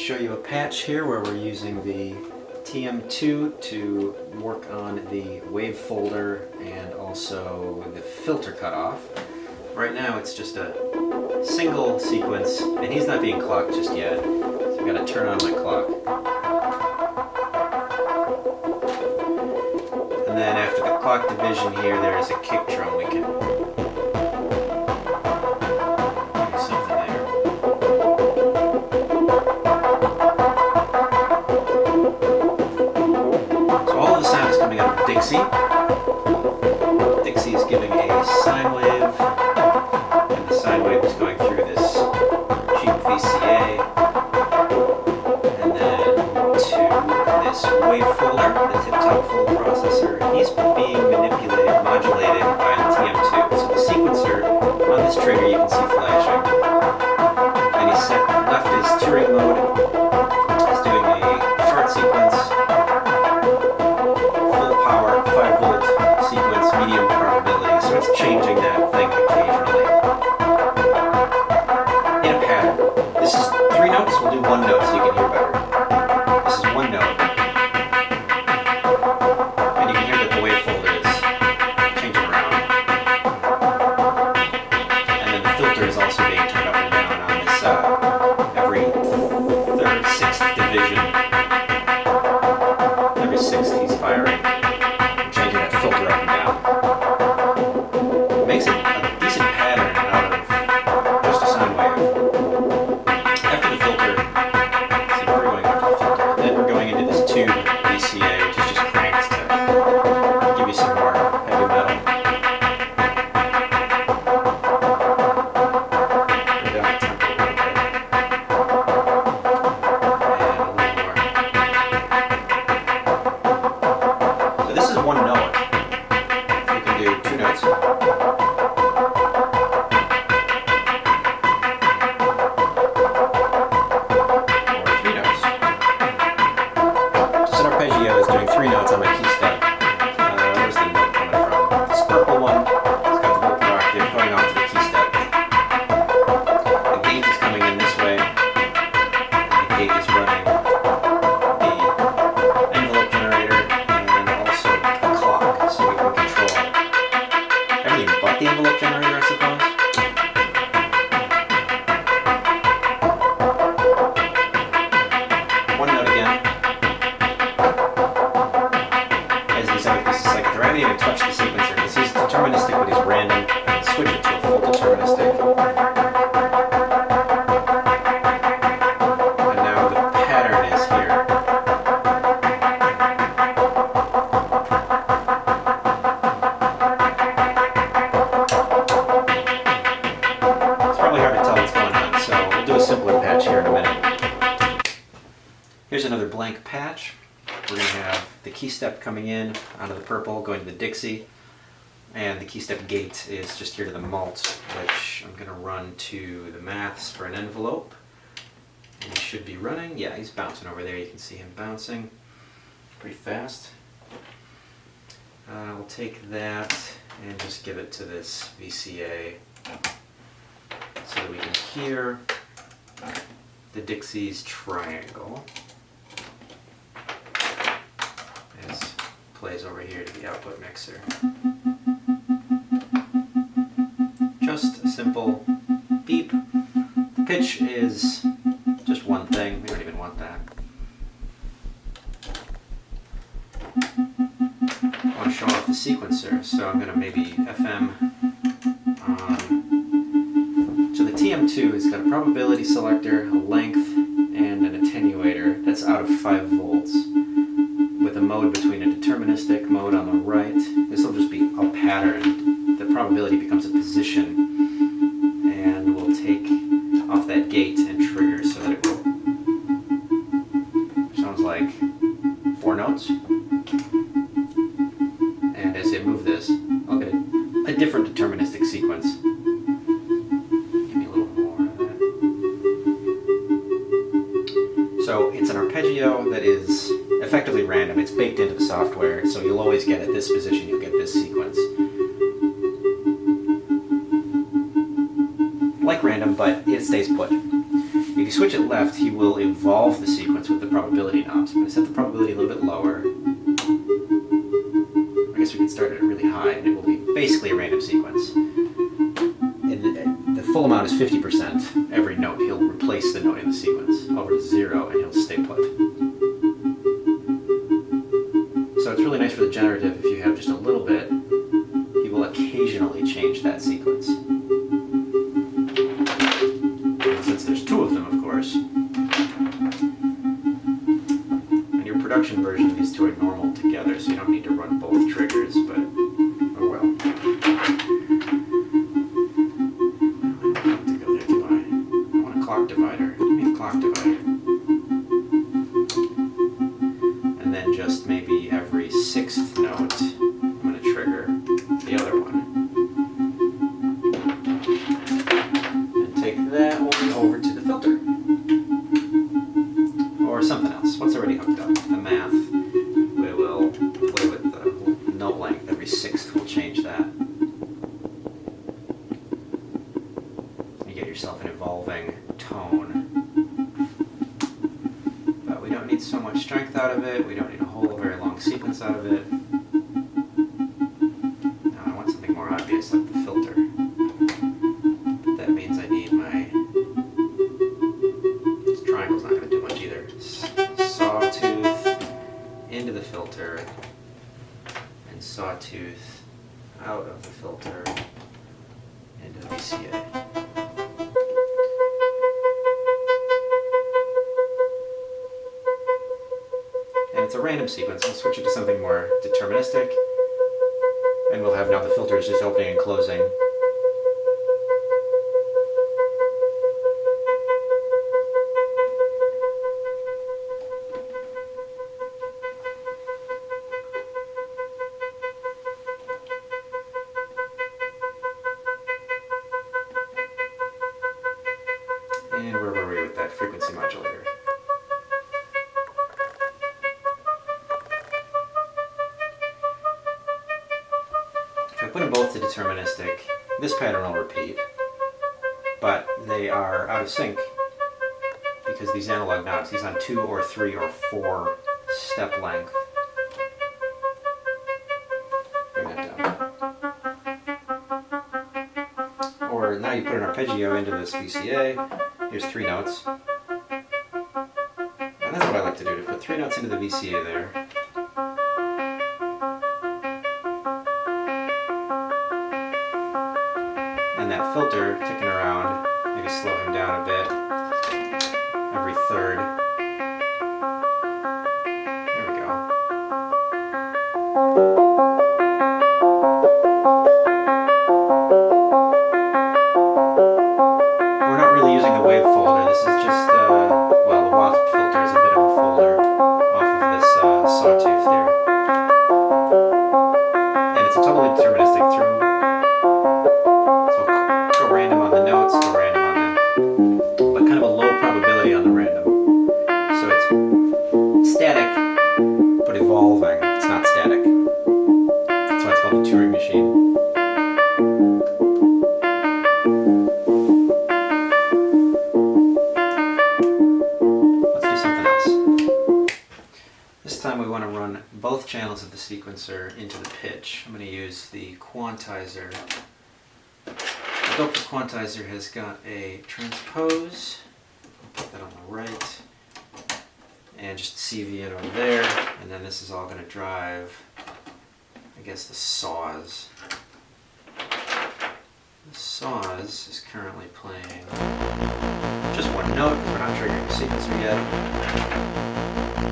show you a patch here where we're using the TM2 to work on the wave folder and also the filter cutoff. Right now it's just a single sequence and he's not being clocked just yet, so I've got to turn on my clock. And then after the clock division here, there is a kick drum we can do something there. So all of the sound is coming out of Dixie. Dixie is giving a sine wave, and the sine wave is going through this cheap VCA, and then to this wave folder, the tip-top full processor. He's being manipulated, modulated by the TM2. So the sequencer on this trigger you can see flashing, and he's set left is Turing mode. He's doing a short sequence, full power, 5-volt sequence, medium probability. So it's changing that thing occasionally in a pattern. This is 3 notes. We'll do 1 note so you can hear better. This is 1 note. And you can hear that the wave folder is changing around. And then the filter is also being turned up and down on this every 3rd, 6th division. Every 6th he's firing. And changing that filter up and down. It makes it a decent pattern out of just a sine wave. After the filter, see where we're going after the filter. Then we're going into this tube VCA, which is just cranked to give you some more heavy metal. Turn down the tempo a little bit. And a little more. So this is 1 note. You can do 2 notes. Arpeggio is doing 3 notes on my key step. Where's the note coming from? This purple one, it's got the vocal octave going off to the key step. The gate is coming in this way, and the gate is running the envelope generator and also the clock, so we can control everything but the envelope generator, I suppose. One note again. I haven't even touched the sequencer because he's deterministic but he's random. Switch it to a full deterministic. And now the pattern is here. It's probably hard to tell what's going on, so we'll do a simpler patch here in a minute. Here's another blank patch. We're going to have the key step coming in out of the purple, going to the Dixie, and the key step gate is just here to the mult, which I'm going to run to the maths for an envelope. And he should be running. Yeah, he's bouncing over there. You can see him bouncing pretty fast. We'll take that and just give it to this VCA so that we can hear the Dixie's triangle. Plays over here to the output mixer. Just a simple beep. The pitch is just one thing. We don't even want that. I want to show off the sequencer, so I'm going to maybe FM on. So the TM2 has got a probability selector, a length, and an attenuator. That's out of 5 volts. With a mode between a deterministic mode on the right. This will just be a pattern. The probability becomes a position, and we'll take off that gate and trigger so that it will sounds like 4 notes. And as I move this, I'll get a different deterministic sequence. Give me a little more of that. So it's an arpeggio that is effectively random. It's baked into the software, so you'll always get at this position, you'll get this sequence. Like random, but it stays put. You can you switch it left, he will evolve the sequence with the probability knobs. I'm going to set the probability a little bit lower. I guess we can start it at really high, and it will be basically a random sequence. And the full amount is 50%. Every note, he'll replace the note in the sequence over to 0, and he'll stay put. So it's really nice for the generative if you have just a little bit. He will occasionally change that sequence. Since there's 2 of them, of course. And your production version, these 2 are normal together, so you don't need to run both triggers, but oh well. I don't want to go there, do I? I want a clock divider. Give me a clock divider. And then just maybe every 6th note, I'm going to trigger the other one. And take that one over to the filter. Or something else. What's already hooked up? The math. We will play with the note length. Every 6th will change that. You get yourself an evolving tone. But we don't need so much strength out of it. We don't need a whole very long sequence out of it. Now I want something more obvious like the filter. That means I need my... This triangle's not going to do much either. Sawtooth into the filter and sawtooth out of the filter into the VCA. And it's a random sequence. We'll switch it to something more deterministic, and we'll have now the filters just opening and closing. And where were we with that frequency modulator? If I put them both to deterministic, this pattern will repeat, but they are out of sync because these analog knobs, he's on 2 or 3 or 4 step length. Bring that down. Or now you put an arpeggio into this VCA. Here's 3 notes. And that's what I like to do, to put 3 notes into the VCA there. And that filter ticking around, maybe slow him down a bit. Every 3rd. There we go. We're not really using the wave folder. This is just, well, the wasp filter is a bit of a folder off of this sawtooth there. And it's a totally deterministic through. So go random on the notes, go random on the, but kind of a low probability on the random. So it's static, but evolving. It's not static. That's why it's called the Turing machine. Both channels of the sequencer into the pitch. I'm going to use the quantizer. The dope quantizer has got a transpose. I'll put that on the right. And just CV in over there. And then this is all going to drive, I guess, the saws. The saws is currently playing just 1 note. We're not triggering the sequencer yet.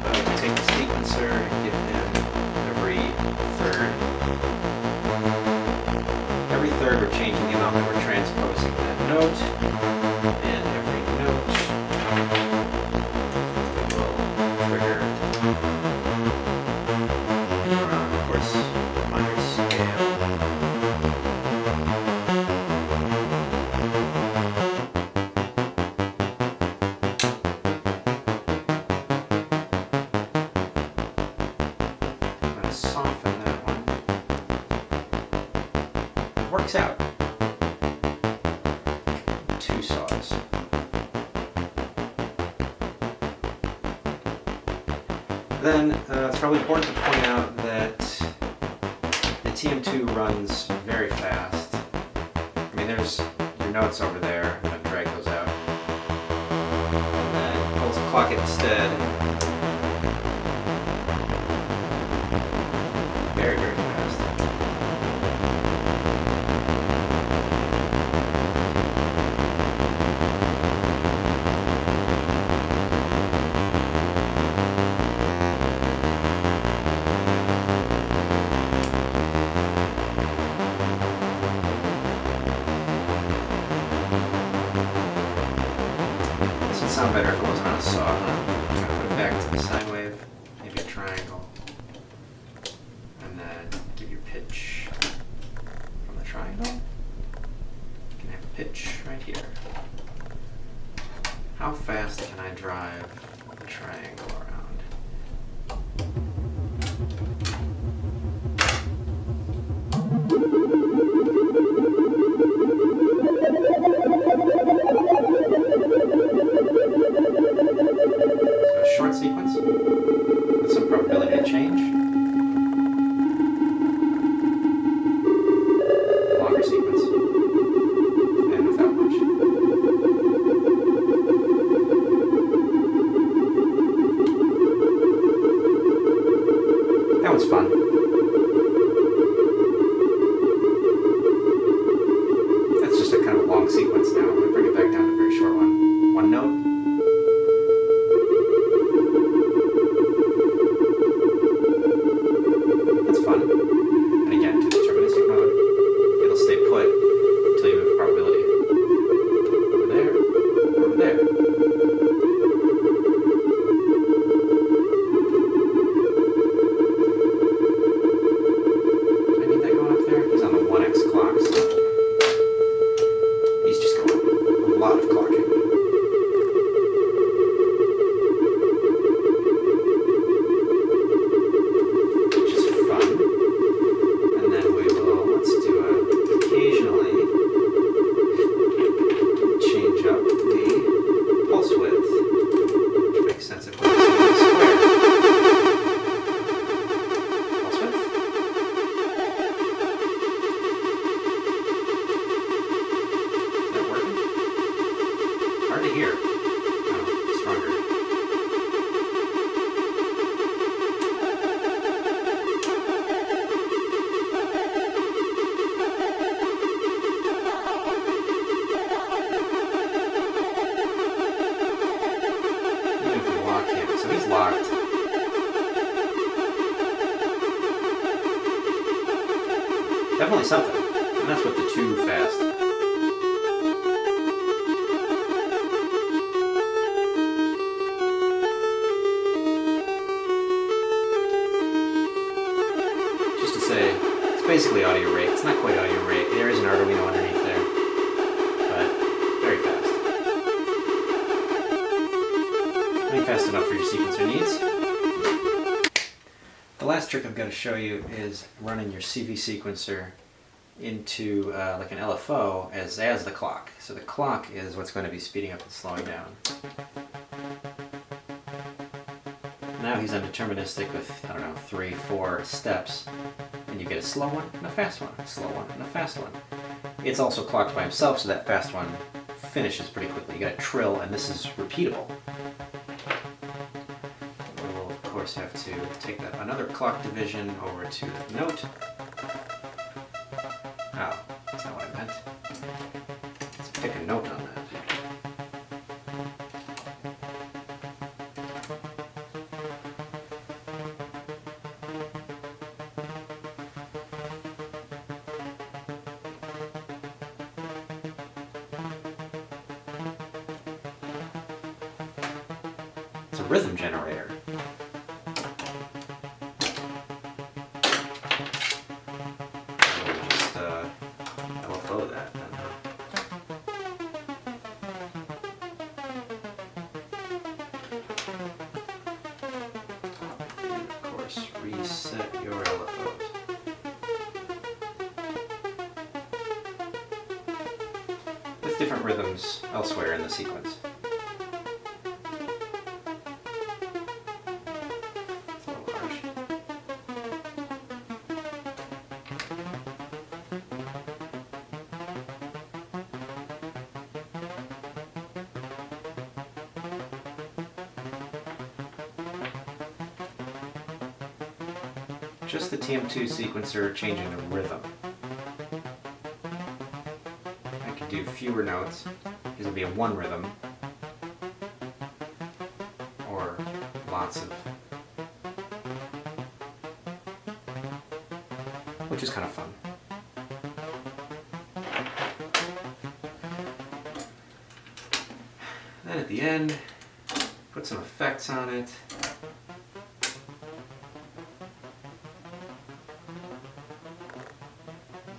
But I can take the sequencer and give him every 3rd. Every 3rd we're changing the amount that we're transposing that note. And every note will trigger around, of course, minor scale. Soften that one. It works out. 2 saws. then it's probably important to point out that the TM2 runs very fast. I mean, there's your notes over there. I'm going to drag those out. And then let's clock it instead. Very, very fast. This would sound better if it wasn't on a saw. I'm going to put it back to the sine wave, maybe a triangle. And then give your pitch from the triangle. You can have a pitch right here. How fast can I drive the triangle around? So a short sequence with some probability to change. Longer sequence. And without much. That one's fun. That's just a kind of long sequence now. I'm going to bring it back down to a very short one. One note. That's fun. And again, to deterministic mode, it'll stay put until you move probability. Over there, over there. Do I need that going up there? He's on the 1x clock, so he's just going a lot of clocking. Which is fun. And then we will, let's do occasionally change up the pulse width, which makes sense if we're using the square. Pulse width. Is that working? Hard to hear. Oh, stronger. Even if we lock him, so he's locked. Definitely something. And that's with the too fast. Just to say, it's basically audio rate. It's not quite audio rate. There is an Arduino underneath there, but very fast. I think fast enough for your sequencer needs. The last trick I'm going to show you is running your CV sequencer into like an LFO as the clock. So the clock is what's going to be speeding up and slowing down. Now he's on deterministic with, I don't know, 3, 4 steps, and you get a slow one and a fast one, a slow one and a fast one. It's also clocked by himself, so that fast one finishes pretty quickly. You get a trill, and this is repeatable. We'll of course have to take that another clock division over to the note. Oh, that's not what I meant. Let's pick a note on that. It's a rhythm generator. Just LFO that then. And of course, reset your LFOs. With different rhythms elsewhere in the sequence. just the TM2 sequencer changing the rhythm. I could do fewer notes, because it'll be a one rhythm, or lots of, which is kind of fun. Then at the end, put some effects on it.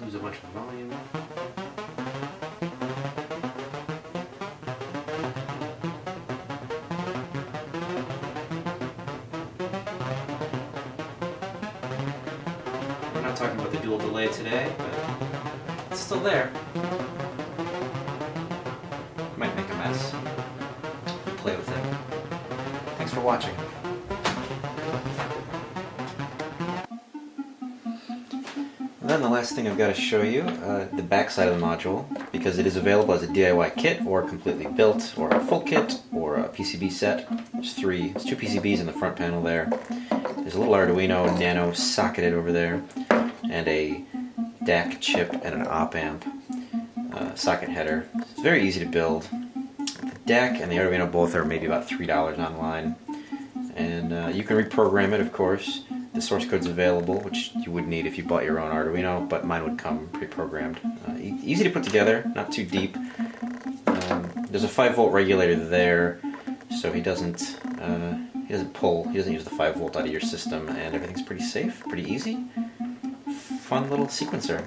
Lose a bunch of volume. We're not talking about the dual delay today, but it's still there. Might make a mess. Play with it. Thanks for watching. And then the last thing I've got to show you, the back side of the module, because it is available as a DIY kit or completely built, or a full kit, or a PCB set. There's two PCBs in the front panel there. There's a little Arduino Nano socketed over there, and a DAC chip and an op-amp socket header. It's very easy to build. The DAC and the Arduino both are maybe about $3 online, and you can reprogram it, of course. The source code's available, which you would need if you bought your own Arduino, but mine would come pre-programmed. Easy to put together, not too deep. There's a 5-volt regulator there, so he doesn't use the 5-volt out of your system, and everything's pretty safe, pretty easy. Fun little sequencer.